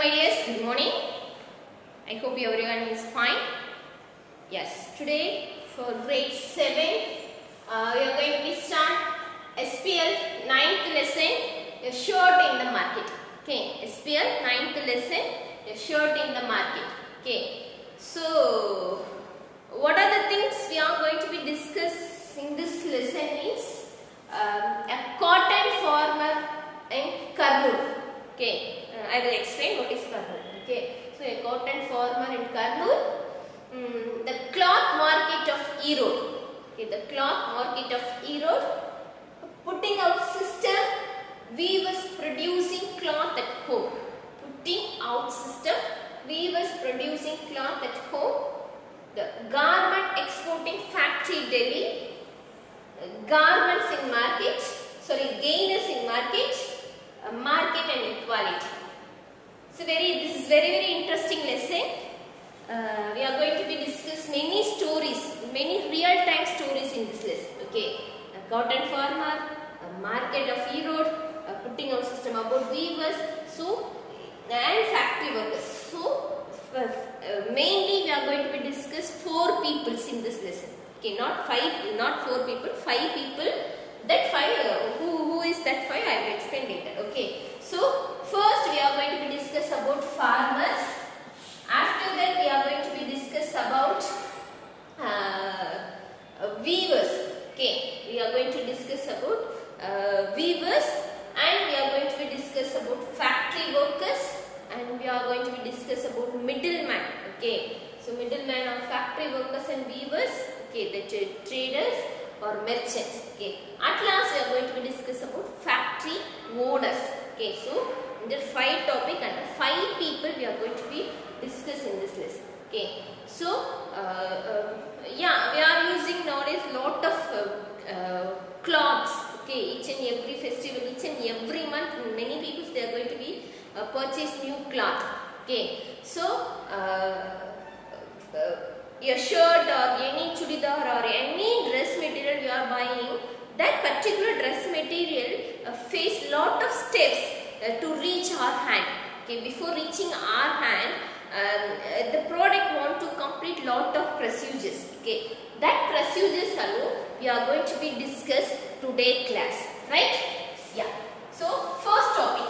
my dears, good morning. I hope everyone is fine. Yes, today for grade 7, we are going to start SPL 9th lesson, a shirt in the market. Okay, SPL 9th lesson, a shirt in the market. Okay, so what are the things we are going to be discussing this lesson is a cotton farmer in Kurnool. Okay. I will explain what is Kurnool. Okay, so a cotton farmer in Kurnool, the cloth market of Erode. Okay, the cloth market of Erode, putting out system, weavers producing cloth at home. Putting out system, weavers producing cloth at home. The garment exporting factory Delhi, garments in market, gainers in market, market and equality. So this is very interesting lesson. We are going to be discuss many stories, many real-time stories in this lesson. Okay, a cotton farmer, a market of Erode, putting out system about weavers, and factory workers. So mainly we are going to be discuss 4 peoples in this lesson. Okay, not 5, not 4 people, 5 people. That 5, who is that 5? I will explain later. Okay, so first we are going to be discuss about farmers. After that we are going to be discuss about weavers. Okay, we are going to discuss about weavers, and we are going to be discuss about factory workers, and we are going to be discuss about middleman. Okay, so middleman of factory workers and weavers. Okay, the traders or merchants. Okay, at last we are going to be discuss about factory owners. Okay, so there are 5 topic and 5 people we are going to be discussing this lesson. Okay, so yeah, we are using nowadays lot of cloths. Okay, each and every festival, each and every month, many people they are going to be purchase new cloth. Okay, so a shirt or any chudidar or any dress material you are buying, that particular dress material face lot of steps to reach our hand. Okay, before reaching our hand, the product want to complete lot of procedures. Okay, that procedures alone we are going to be discussed today class, right? Yeah. So first topic,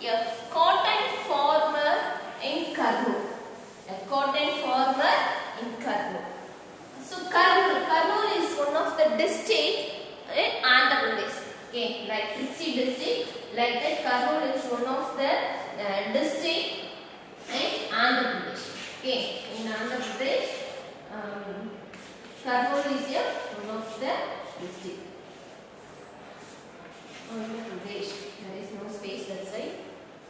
a cotton farmer in Kurnool. A cotton farmer in Kurnool. So Kurnool is one of the district in Andhra Pradesh. Okay, like Trichy district, like that Kurnool is one of the district in Andhra Pradesh. Okay, in Andhra Pradesh, Kurnool is one of the district. Andhra Pradesh, there is no space, that's right.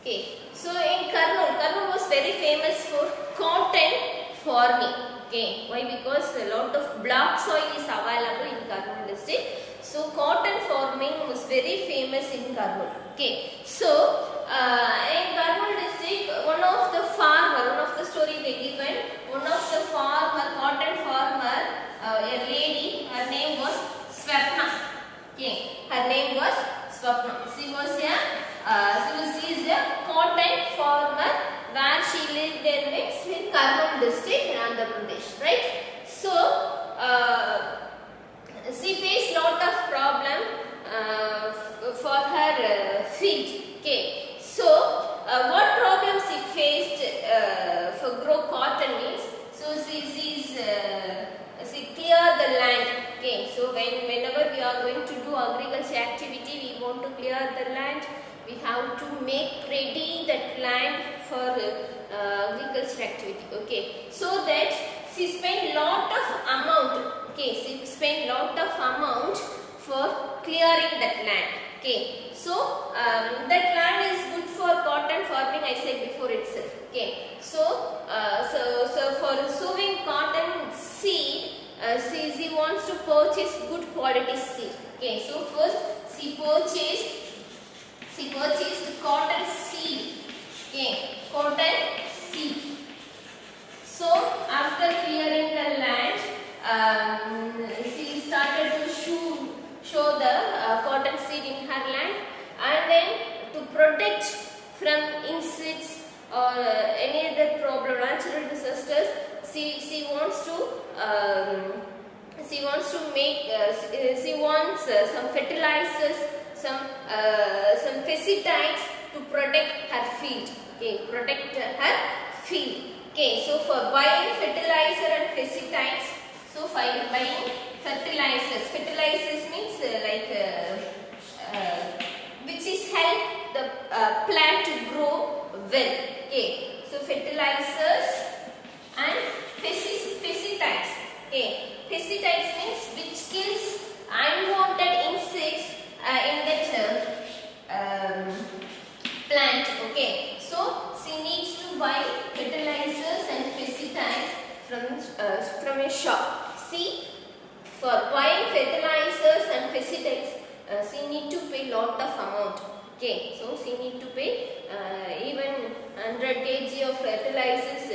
Okay, so in Kurnool was very famous for cotton farming. Okay, why? Because a lot of black soil is available in Kurnool district. So cotton farming was very famous in Kurnool. Okay, so in Kurnool district, one of the story they given, one of the cotton farmer, a lady, her name was Swapna. Okay, her name was Swapna. She is a cotton farmer where she lived in Kurnool district in Andhra Pradesh, right? So she faced lot of problem for her field. Okay, so what problems she faced for grow cotton means, so she clear the land. Okay, so whenever we are going to do agriculture activity, we want to clear the land. We have to make ready that land for agriculture activity. Okay, so that she spent lot of amount. Okay, she spent lot of amount for clearing that land. Okay, so that land is good for cotton farming. I said before itself. Okay, so for sowing cotton seed, she wants to purchase good quality seed. Okay, so first she purchased cotton seed. Okay, cotton seed. So after clearing the land, she started to show the cotton seed in her land, and then to protect from insects or any other problem, natural disasters, she wants to make she wants some fertilizers, some pesticides to protect her field. Okay, protect her field. Okay, so for buying fertilizer and pesticides, so for buying fertilizers means which is help the plant to grow well. Okay, so fertilizers and pesticides. Okay, pesticides means which kills unwanted insects in that plant. Okay, so she needs to buy fertilizers and pesticides from a shop. See, for buying fertilizers and pesticides, she need to pay lot of amount. Okay, so she need to pay even 100 kg of fertilizers,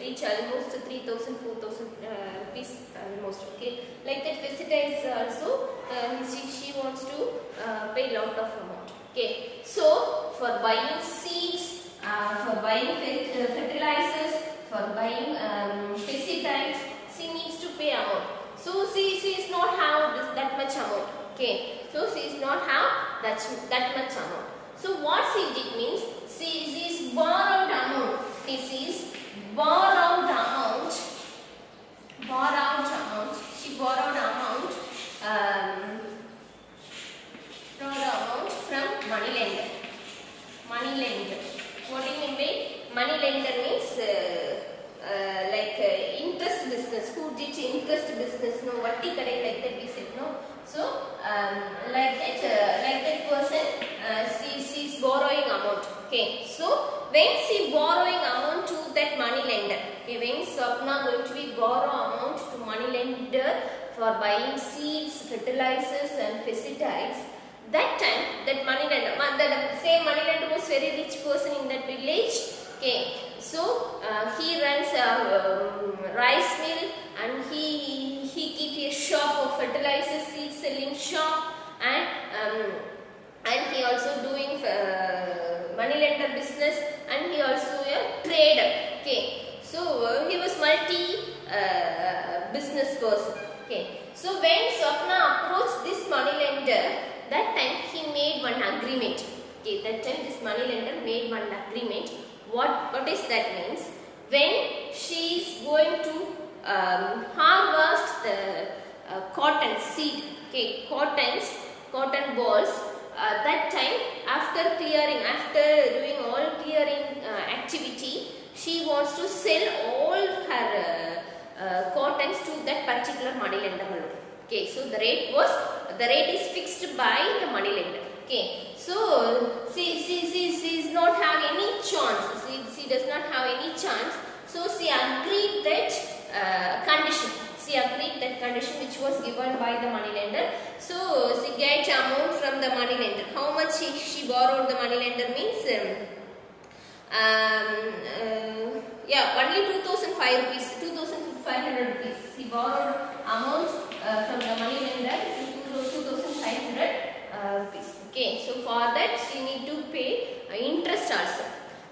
reach almost 3,000, 4,000 rupees almost. Okay, like that pesticides also she wants to pay lot of amount. Okay, so for buying seeds, for buying fertilizers, for buying pesticides, she needs to pay amount. So she is not have that much amount. Okay, so she is not have that much amount. So what she did means she is borrowed amount. This is borrowed amount. She borrowed amount. From money lender. What do you mean by money lender? Means interest business. Who did interest business? No, vatti kadai, like that we said. No. So like that person, she is borrowing amount. Okay. So when she borrowing amount to that money lender. Okay. When Swapna going to be borrow amount to money lender for buying seeds, fertilizers and pesticides. That time, that money lender, the same money lender was very rich person in that village. Okay, so he runs a rice mill and he keeps a shop of fertilizer seed selling shop, and he also doing money lender business, and he also a trader. Okay, so he was multi business person. Okay, so when Swapna approached this money lender, that time he made one agreement. Okay, that time this money lender made one agreement. What is that means? When she is going to harvest the cotton seed, okay, cotton balls. That time, after doing all clearing activity, she wants to sell all her cottons to that particular money lender. Okay, so the rate is fixed by the money lender. Okay, so she is not have any chance. She does not have any chance. So she agreed that condition. She agreed that condition which was given by the money lender. So she get amount from the money lender. How much she borrowed the money lender means only 2,500 rupees. 2,500 rupees. She borrowed amount from the money lender to 2,500 rupees. Okay, so for that she need to pay interest also.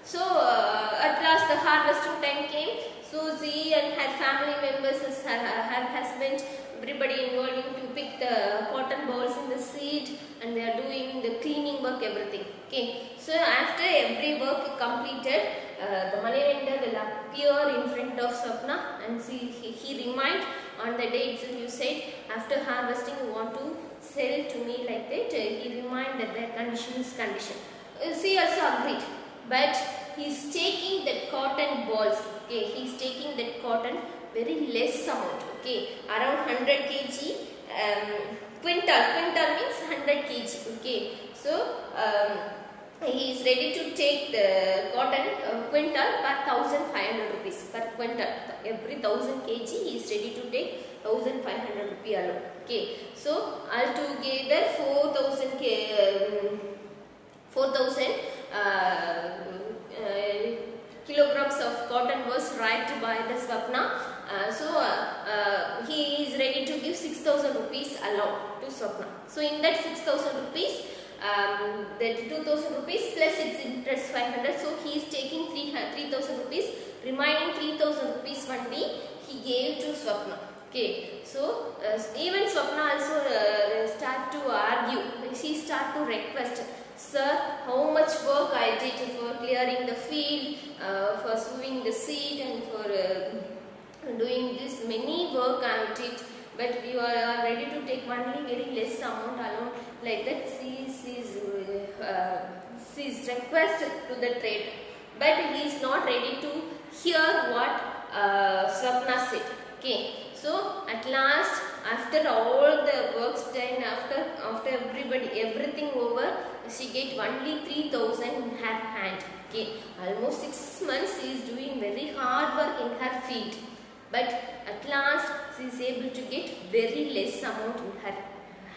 So at last the harvesting time came. So she and her family members, her husband, everybody involved to pick the cotton balls in the seed, and they are doing the cleaning work, everything. Okay, so after every work completed, the money lender will appear in front of Swapna, and he remind on the day itself, you said after harvesting you want to sell to me like that. He remind that the condition is condition. She also agreed, but he is taking that cotton balls. Okay, he is taking that cotton very less amount. Okay, around 100 kg. Quintal means 100 kg. Okay, so he is ready to take the cotton quintal per 1,500 rupees per quintal. Every 1,000 kg he is ready to take 1,500 rupee alone. Okay, so altogether 4,000 kilograms of cotton was wrapped by the Swapna. He is ready to give 6,000 rupees alone to Swapna. So in that 6,000 rupees, that 2000 rupees plus its interest 500. So he is taking 3000 rupees. Remaining 3000 rupees only he gave to Swapna. Okay, so even Swapna also start to argue. She start to request, sir, how much work I did for clearing the field, for sowing the seed, and for doing this many work I did. But you are ready to take only very less amount alone. Like that, she is requested to the trader, but he is not ready to hear what Swapna said. Okay, so at last, after all the works done, after everything over, she get only 3000 in her hand. Okay, almost 6 months she is doing very hard work in her field, but at last she is able to get very less amount in her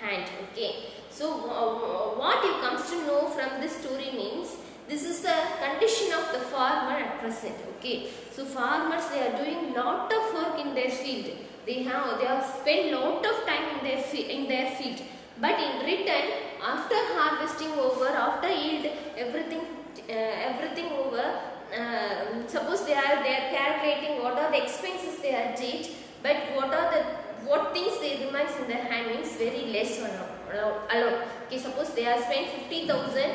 hand. Okay, so what you comes to know from this story means, this is the condition of the farmer at present. Okay, so farmers, they are doing lot of work in their field. They have spent lot of time in their field. But in return, after harvesting over, after yield, everything over, suppose they are calculating what are the expenses they are did, but what things they remains in their hand means very less alone. Okay, suppose they are spent 50,000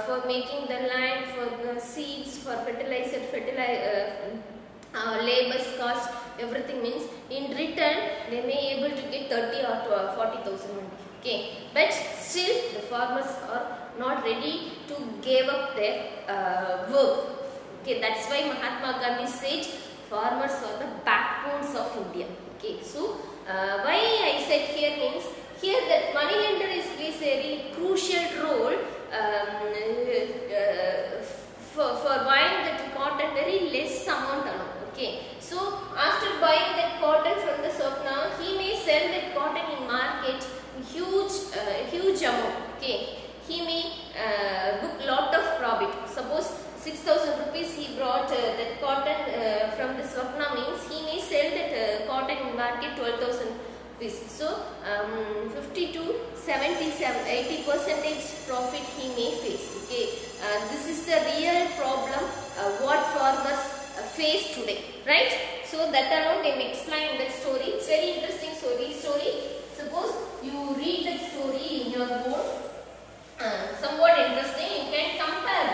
for making the land, for the seeds, for fertilizer, labor's cost, everything means in return they may able to get 30 or 40,000 only. Okay, but still the farmers are not ready to give up their work. Okay, that's why Mahatma Gandhi said farmers are the backbones of India. Okay, so why I said here means, here that moneylender plays a very crucial role for buying that cotton very less amount alone. Okay, so after buying that cotton from the Swapna, he may sell that cotton in market huge amount. Okay, he may book lot of profit. Suppose 6,000 rupees he brought that cotton from the Swapna means, he may sell that cotton in market 12,000 rupees. So 50 to 80% profit he may face. Okay, this is the real problem what farmers face today, right? So that alone I may explain that story. It's very interesting story. Suppose you read that story in your board, somewhat interesting. You can compare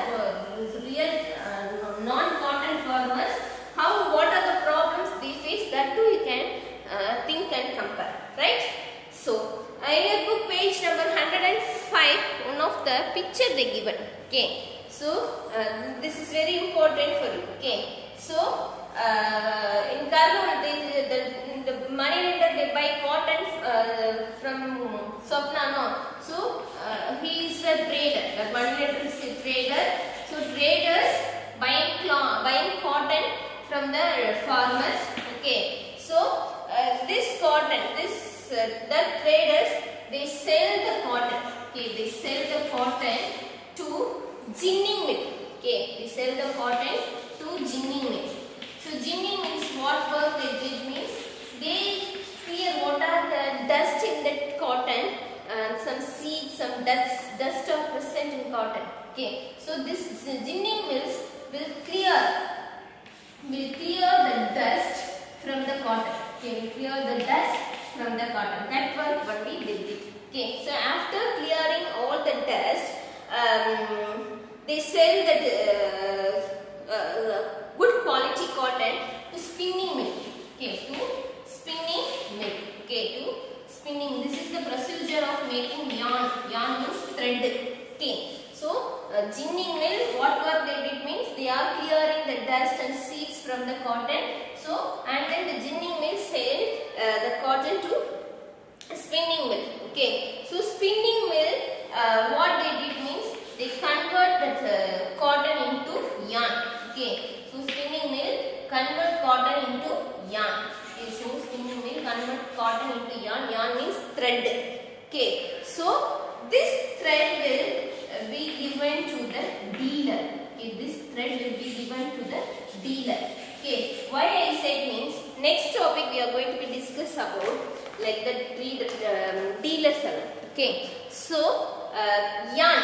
real non-cotton farmers, what are the problems they face. That too you can think and compare, right? So in your book page number 105, one of the picture they given. Okay, so this is very important for you. Okay, so in Karnool, the money lender, they buy cotton from Swapna. No, so he is a trader. The money lender is a trader. So traders buying cotton from the farmers. Okay, so this cotton, the traders, they sell the cotton. Okay, they sell the cotton to ginning mill. Okay, they sell the cotton to ginning mill. So ginning means, what work they did means, they clear what are the dust in that cotton, some seeds, some dust are present in cotton. Okay, so this ginning mills will clear the dust from the cotton. Okay, will clear the dust from the cotton. That work only they did. Okay, so after clearing all the dust, they sell that good quality cotton to spinning mill. Okay, to spinning mill. Okay, to spinning. This is the procedure of making yarn. Yarn means thread. Okay, so ginning mill, what work they did means, they are clearing the dust and seeds from the cotton. So, and then the ginning mill sell the cotton to spinning mill. Okay, so spinning mill, what they did means, they convert that cotton into yarn. Okay, so spinning mill convert cotton into yarn. Okay, so spinning mill convert cotton into yarn. Yarn means thread. Okay, so this thread will be given to the dealer. Okay, this thread will be given to the dealer. Okay, why I said means, next topic we are going to be discuss about like the dealer seller. Okay, so yarn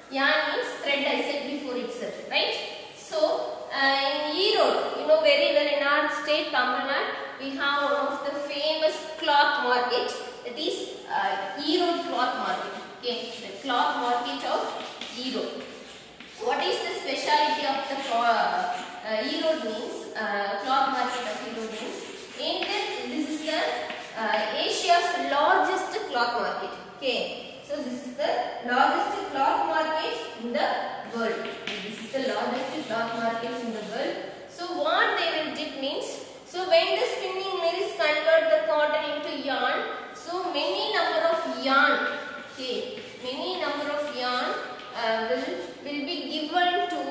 means thread, I said before itself, right? So in Erode, you know very well, in our state Tamil Nadu, we have one of the famous cloth market, that is Erode cloth market. Okay, the cloth market of Erode. What is the speciality of the Erode means, cloth market of Erode means, in that this is the Asia's largest cloth market. Okay, so this is the largest cloth market in the world. This is the largest cloth market in the world. So what they will did means, so when the spinning mills convert the cotton into yarn, so many number of yarn, okay, many number of yarn will be given to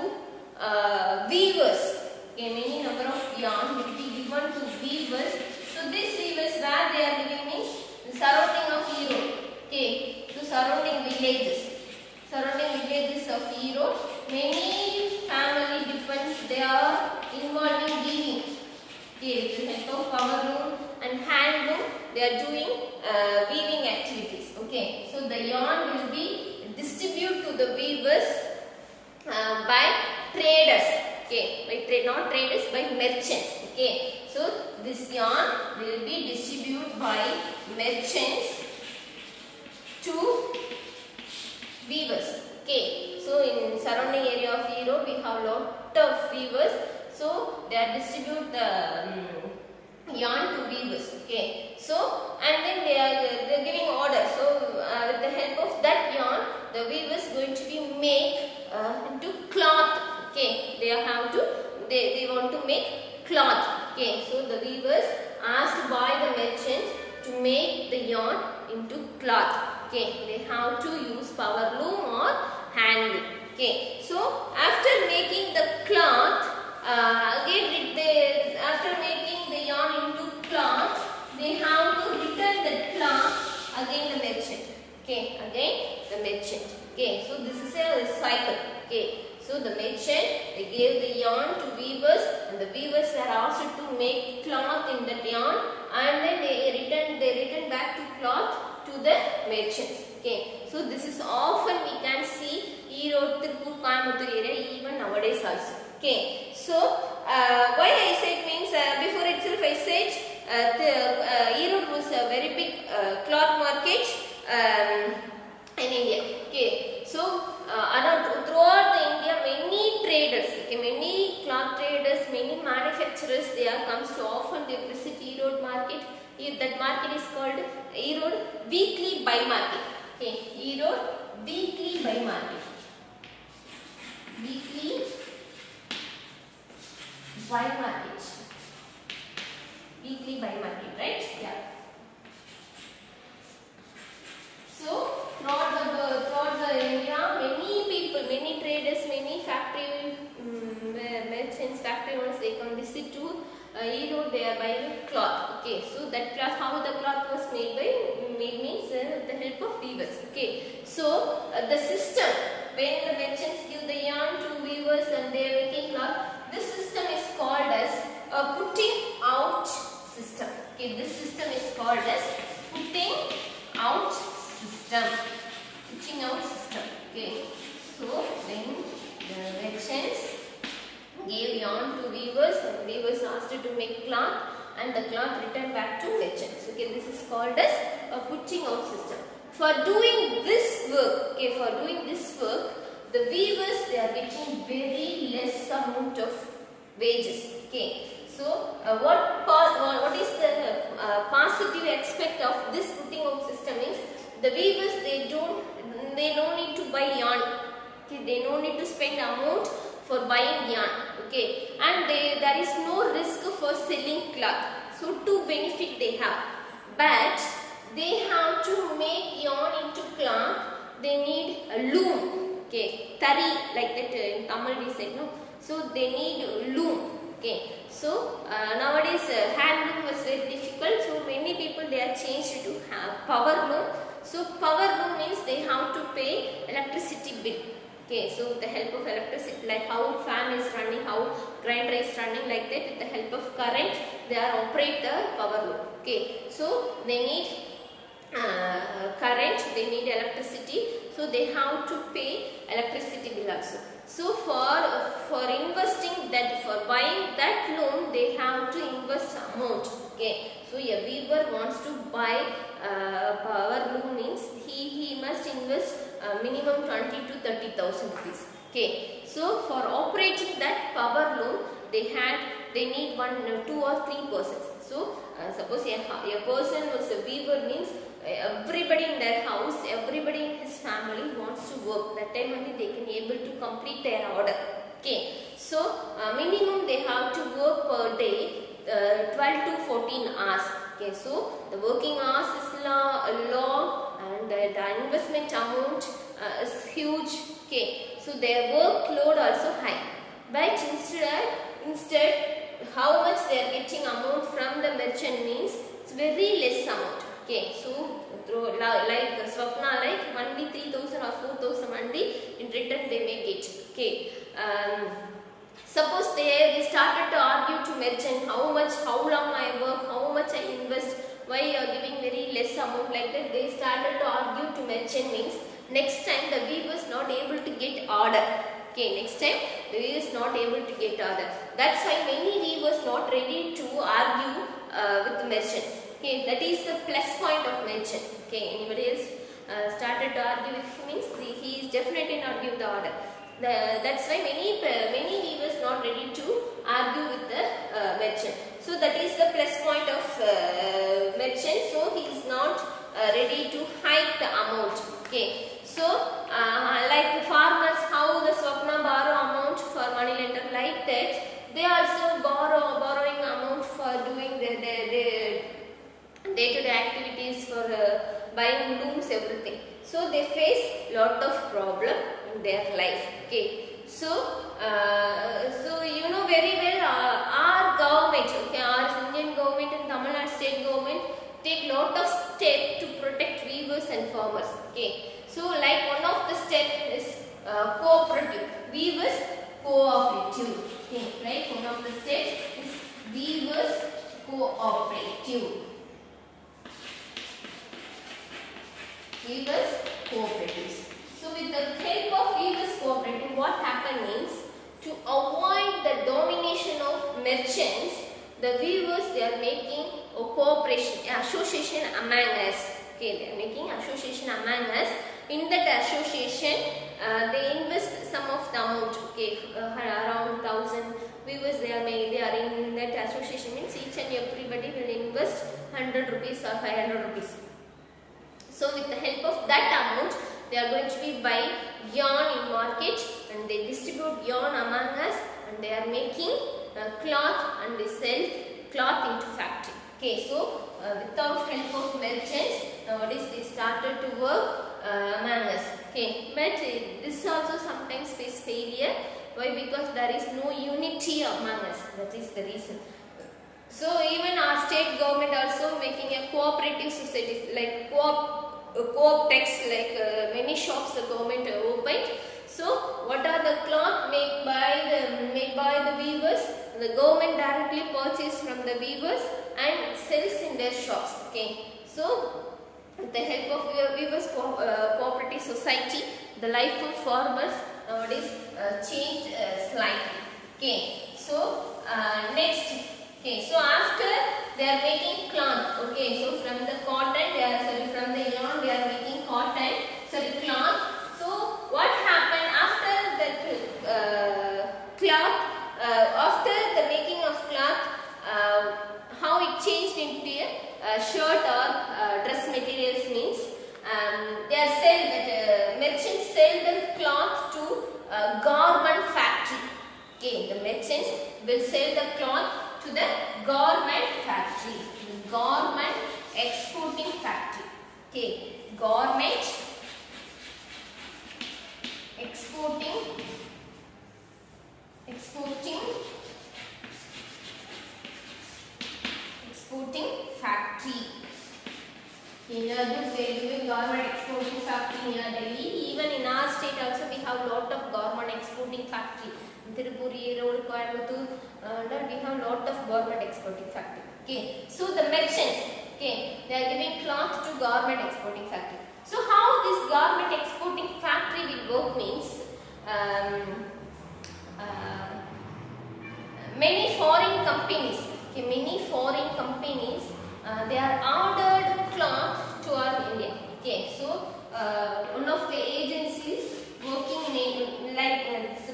weavers. Okay, many number of yarn will be given to weavers. So these weavers, where they are living means the surrounding of Erode. Okay, so surrounding villages of Erode, many family depends, they are involved in weaving. Okay, with the help of power loom and hand loom, they are doing weaving activities. Okay, so the yarn will be distributed to the weavers by traders. Okay, by not traders, by merchants. Okay, so this yarn will be distributed by merchants to weavers. Okay, so in surrounding area of Erode, we have lot of weavers. So they are distribute the yarn to weavers. Okay, so and then they are giving order. So with the help of that yarn, the weavers going to be made into cloth. Okay, they want to make cloth. Okay, so the weavers asked by the merchants to make the yarn into cloth. Okay, they have to use power loom or hand loom. Okay, so after making the cloth, after making the yarn into cloth, they have to return the cloth again the merchant. Okay, again the merchant. Okay, so this is a cycle. Okay, so the merchant, they gave the yarn to weavers, and the weavers are asked to make cloth in that yarn, and then they return back to cloth to the merchants. Okay, so this is often we can see Erode, Tirupur, Coimbatore area even nowadays also. Okay, so why I said means before itself I said Erode was a very big cloth market in India. Okay, so throughout the India, many traders, okay, many cloth traders, many manufacturers, they are comes to often they visit Erode market. That market is called Erode weekly buy market. Okay, Erode weekly buy market. Weekly buy market. Weekly buy market, right? Yeah. So throughout the India, many people, many traders, many factory merchants, factory owners, they come visit to Erode. They are buying cloth. Okay, so that cloth, how the cloth was made means with the help of weavers. Okay, so the system, when the merchants give the yarn to weavers and they are making cloth, this system is called as a putting out system. Okay, this system is called as putting out system. Putting out system. Okay, so when the merchants gave yarn to weavers and weavers asked to make cloth, and the cloth returned back to merchants. Okay, this is called as a putting out system. For doing this work, the weavers, they are getting very less amount of wages. Okay, so what is the positive aspect of this putting out system is, the weavers, they don't need to buy yarn. Okay, they don't need to spend amount for buying yarn. Okay, and there is no risk for selling cloth. So two benefit they have, but they have to make yarn into cloth. They need a loom. Okay, tari, like that in Tamil we said, no. So they need loom. Okay, so nowadays hand loom was very difficult. So many people, they are changed to power loom. So power loom means they have to pay electricity bill. Okay, so with the help of electricity, like how fan is running, how grinder is running, like that, with the help of current, they are operate the power loom. Okay, so they need current, they need electricity, so they have to pay electricity bill also. So for investing that, for buying that loan, they have to invest amount. Okay, so a weaver wants to buy power loom means he must invest minimum 20 to 30,000 rupees. Okay, so for operating that power loom, they need 2 or 3 persons. So suppose a person was a weaver means everybody in their house, everybody in his family wants to work. That time only they can able to complete their order. Okay, so minimum they have to work per day 12 to 14 hours. Okay, so the working hours is long, and the investment amount is huge. Okay, so their workload also high. But instead how much they are getting amount from the merchant means it's very less amount. Okay, so like Swapna, like only 3,000 or 4,000 only in return they may get. Okay, suppose they started to argue to merchant, how long I work, how much I invest, why you are giving very less amount, like that. They started to argue to merchant means next time the weaver is not able to get order. Okay, next time the weaver is not able to get order. That's why many weavers not ready to argue with the merchants. Okay, that is the plus point of merchant. Okay, anybody else started to argue with him means he is definitely not give the order. That's why many weavers not ready to argue with the merchant. So that is the plus point of merchant. So he is not ready to hike the amount. Okay, so like farmers, how the Swapna borrow amount for money lender, like that they also borrowing amount for doing their day-to-day activities, for buying looms, everything. So they face lot of problem in their life. Okay, so you know very well our government, okay, our Indian government and Tamil Nadu state government take lot of steps to protect weavers and farmers. Okay, so like one of the step is cooperative, weavers cooperative. Okay, right, one of the steps is weavers cooperative. Weavers cooperatives. So with the help of weavers cooperative, what happened means, to avoid the domination of merchants, the weavers, they are making a cooperation, association among us. Okay, they are making association among us. In that association, they invest some of the amount. Okay, around 1,000 weavers they are in that association means each and everybody will invest 100 rupees or 500 rupees. So with the help of that amount, they are going to be buying yarn in market, and they distribute yarn among us, and they are making cloth, and they sell cloth into factory. Okay, so without help of merchants, nowadays they started to work among us. Okay, but this also sometimes face failure. Why? Because there is no unity among us. That is the reason. So even our state government also making a cooperative society, like co-op tax, like many shops the government opened. So what are the cloth made by the weavers? The government directly purchase from the weavers and sells in their shops. Okay, so with the help of weavers cooperative society, the life of farmers nowadays changed slightly. Okay, so next. Okay, so after they are making cloth. Okay, so from the cotton, from the yarn they are making cloth. So what happened after the cloth? After the making of cloth, how it changed into a shirt or dress materials means merchants sell the cloth to garment factory. Okay, the merchants will sell the cloth to the garment factory, garment exporting factory. Okay, garment exporting factory. In Urdu, we are doing garment exporting factory near Delhi. Even in our state also we have lot of garment exporting factory. In Tirupuri, Road, Coimbatore, we have lot of garment exporting factory. Okay, so the merchants, Okay, they are giving cloth to garment exporting factory. So how this garment exporting factory will work means many foreign companies, they are ordered cloth to our India. Okay, so one of the agencies working in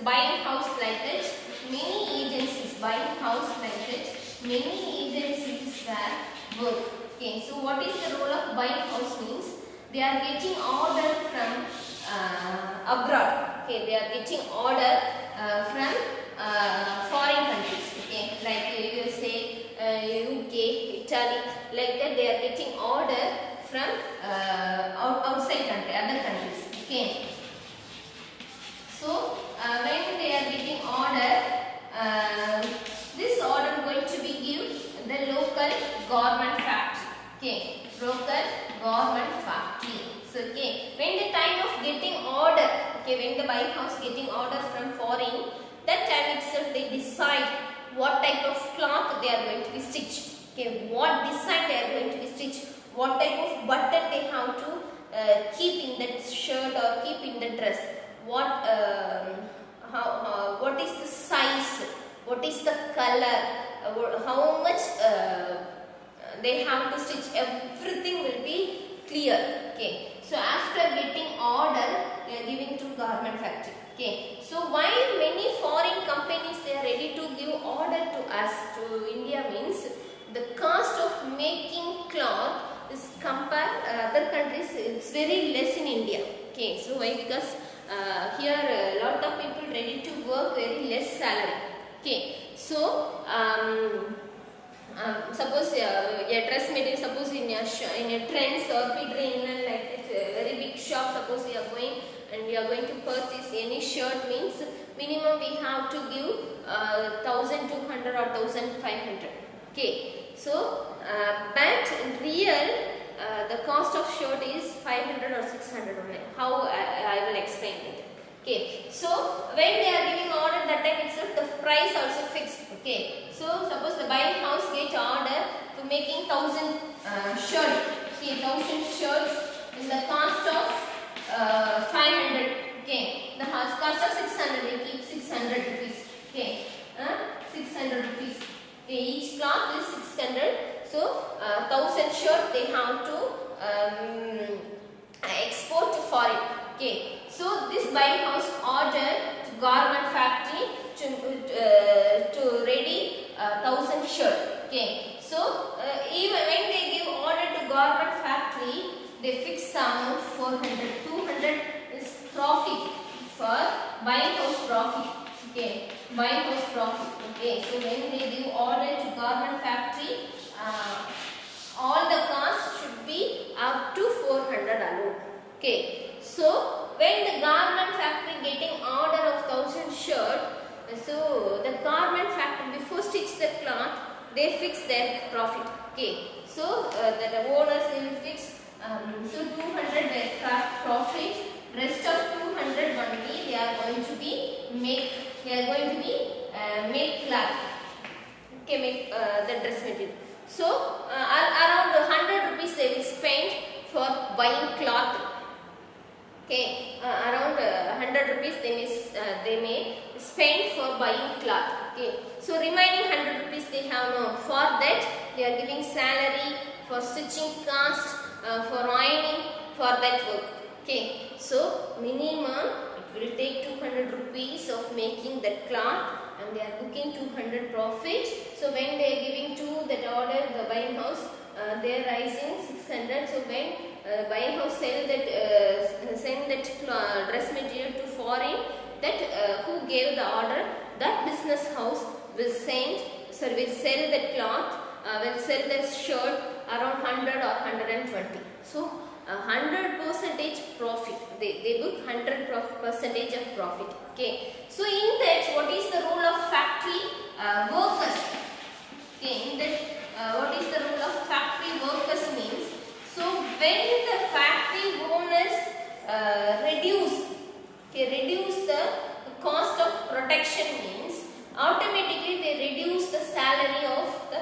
buying house like that, many agencies buying house like that, many agencies were work. Okay, so what is the role of buying house means they are getting order from abroad. Okay, they are getting order from foreign countries. Okay, like USA, UK, Italy, like that they are getting order from outside country, other countries. Okay, so when they are getting order, this order going to be give the local government factory. Okay, local government factory. So okay, when the time of getting order, okay, when the buying house getting order from foreign, that time itself they decide what type of cloth they are going to be stitched. Okay, what design they are going to be stitched, what type of button they have to keep in that shirt or keep in the dress, what is the size, what is the color, how much they have to stitch, everything will be clear. Okay, so after getting order, they are giving to garment factory. Okay, so while many foreign companies they are ready to give order to us, to India means the cost of making cloth is compared other countries, it's very less in India. Okay, so why? Because here a lot of people ready to work very less salary. Okay, so suppose a dress material, suppose in a trends or Pedrin, like a very big shop, suppose we are going and we are going to purchase any shirt means minimum we have to give 1200 or 1500. Okay, so but in real the cost of shirt is 500 or 600 only. How I will explain it. Okay, so when they are giving order, that time itself the price also fixed. Okay, so suppose the buying house get order to making 1000 shirts. Okay, 1000 shirts in the cost of 500. Okay, the cost of 600. They keep 600 rupees. Okay, 600 rupees. Okay, each cloth is 600. So 1000 shirts they have to export to foreign. Okay, so this buying house order to garment factory to ready 1000 shirt. Okay, so even when they give order to garment factory, they fix the amount 400. 200 is profit for buying house profit. Okay, buying house profit. Okay, so when they give order to garment factory, all the costs should be up to 400 alone. Okay, so when the garment factory getting order of 1000 shirt, so the garment factory before stitch the cloth, they fix their profit. Okay, so the owners they will fix so 200 their profit, rest of 200 only they are going to be make cloth. Okay, make the dress material. So around 100 rupees they will spend for buying cloth. Okay, around 100 rupees they may spend for buying cloth. Okay, so remaining 100 rupees they have no. For that they are giving salary, for stitching cost, for ironing, for that work. Okay, so minimum it will take 200 rupees of making that cloth, and they are booking 200 profit. So when they are giving to that order, the buying house, they are rising 600. So when buying house send that dress material to foreign, that who gave the order, that business house will sell the cloth, will sell the shirt around 100 or 120. So 100% profit. They book 100% of profit. Okay. So in that, what is the role of factory workers? Okay. In that, what is the role of factory workers means? So when the factory owners reduce the cost of production means automatically they reduce the salary of the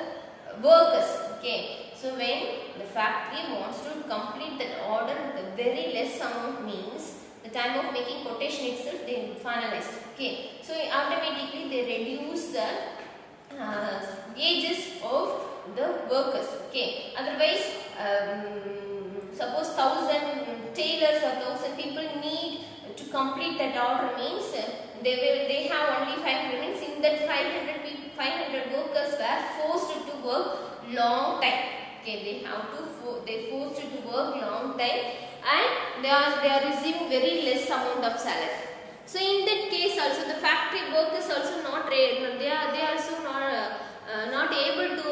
workers. Okay. So when the factory wants to complete that order with a very less amount means the time of making quotation itself they finalize. Okay. So automatically they reduce the wages of the workers. Okay. Otherwise, suppose 1,000 tailors or 1,000 people need to complete that order means they have only 500 means in that 500 workers were forced to work long time. Okay, they forced to work long time and they are receiving very less amount of salary. So in that case also the factory workers also they also not able to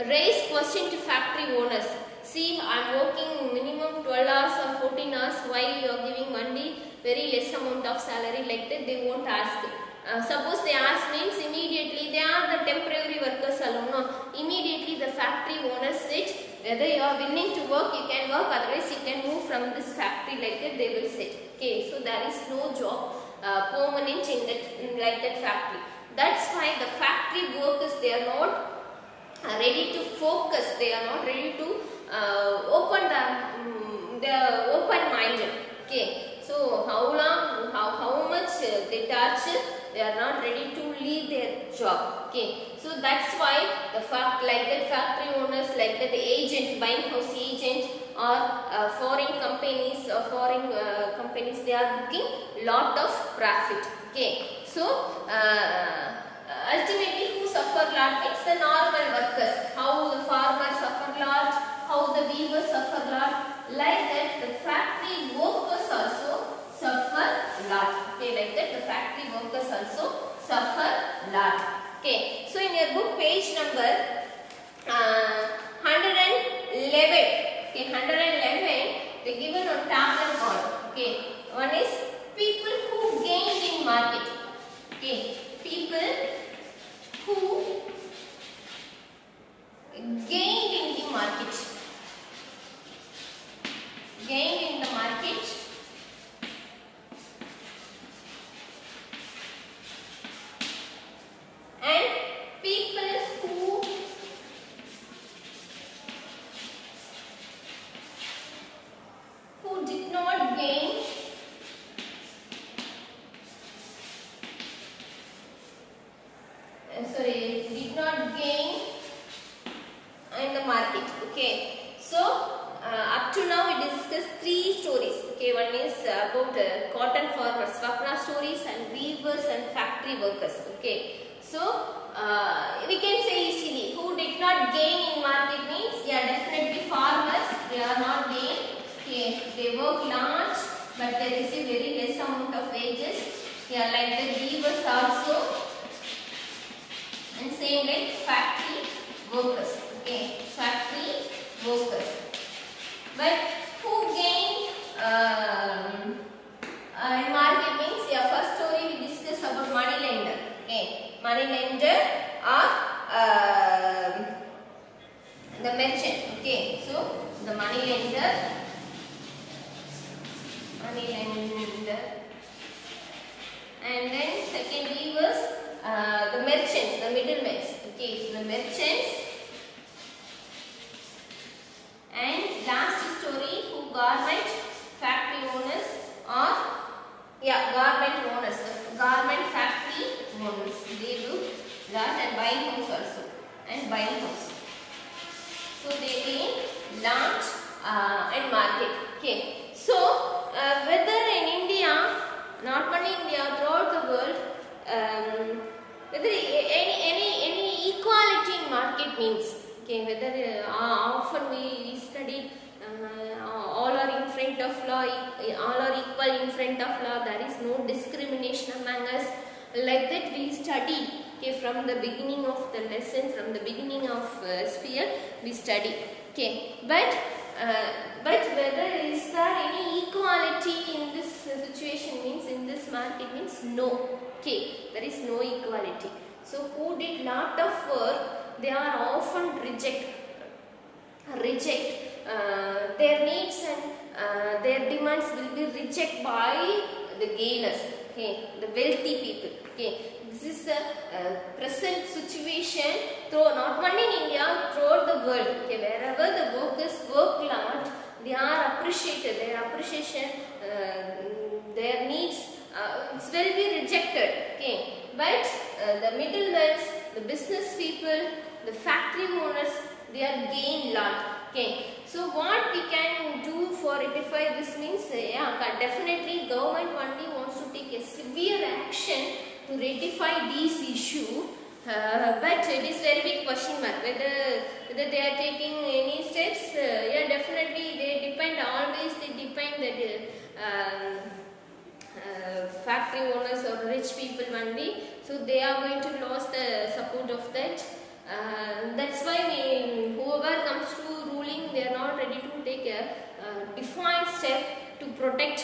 raise question to factory owners. See, I am working minimum 12 hours or 14 hours. Why you are giving only very less amount of salary? Like that they won't ask. Suppose they ask means immediately they are the temporary workers alone. No? Immediately the factory owner said whether you are willing to work, you can work. Otherwise you can move from this factory. Like that they will say. Okay, so there is no job permanent in like that factory. That's why the factory workers they are not ready to focus. They are not ready to they are open minded. Okay, so how much they touch, they are not ready to leave their job. Okay, so that's why the factory owners, like that the agent, buying house agent or foreign companies they are looking lot of profit. Okay, so ultimately who suffer lot? It's the normal workers. How the farmers suffer lot, how the weavers suffer lot. Like that the factory workers also suffer lot. Okay, like that the factory workers also suffer lot. Okay, so in your book page number 111. Okay, 111 they given on tablet board. Okay, one is people who gained in market. Okay, people who gained in the market. Gained in the market. And people who did not gain did not gain in the market. Okay, so up to now we discussed 3 stories. Okay, one is about cotton farmers, Swapna stories, and weavers and factory workers. Okay, so we can say easily who did not gain in market means definitely farmers. They are not gain. Okay, they work large but they receive very less amount of wages. Like the weavers also. And same like factory workers. Okay, factory workers. But who gain in market means first story we discussed about money lender. Okay, money lender or the merchant. Okay, so the money lender, and then secondly was the merchants, the middlemen. Okay, so the merchants, and last story who garment factory owners or garment owners, garment factory owners. They do that and buying house also and buying house. So they gain large and market. Okay, so whether in India, not only India, throughout the world, whether any equality in market means, okay, whether often we study all are in front of law, all are equal in front of law, there is no discrimination among us. Like that we study. Okay, from the beginning of the lesson, from the beginning of SPL, we study. Okay, but whether is there any equality in this situation means, in this market means no. Okay, there is no equality. So who did lot of work, they are often reject their needs and their demands will be rejected by the gainers. Okay, the wealthy people. Okay, this is the present situation not only in India, throughout the world. Okay, wherever the workers work lot, they are appreciated. Their appreciation, their needs, will be rejected. Okay, but the middlemen, the business people, the factory owners, they are gain lot. Okay, so what we can do for rectify this means, definitely government only wants to take a severe action to rectify these issue. But it is very big question mark whether they are taking any steps. Definitely they depend, always they depend that factory owners or rich people only, so they are going to lose the support of that. That's why whoever comes to ruling, they are not ready to take a defined step to protect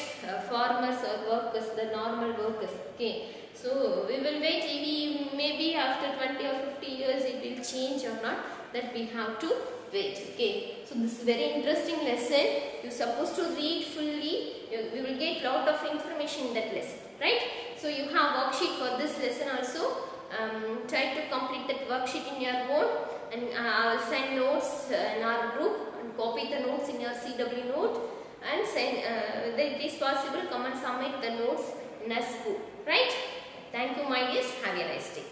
farmers or workers, the normal workers. Okay, so we will wait, maybe after 20 or 50 years it will change or not, that we have to wait. Okay, so this is very interesting lesson. You are supposed to read fully. We will get lot of information in that lesson, right? So you have worksheet for this lesson also. Try to complete that worksheet in your own, and I will send notes in our group, and copy the notes in your CW note, and send, if it is possible, come and submit the notes in our school, right? Thank you my dears, have a nice day.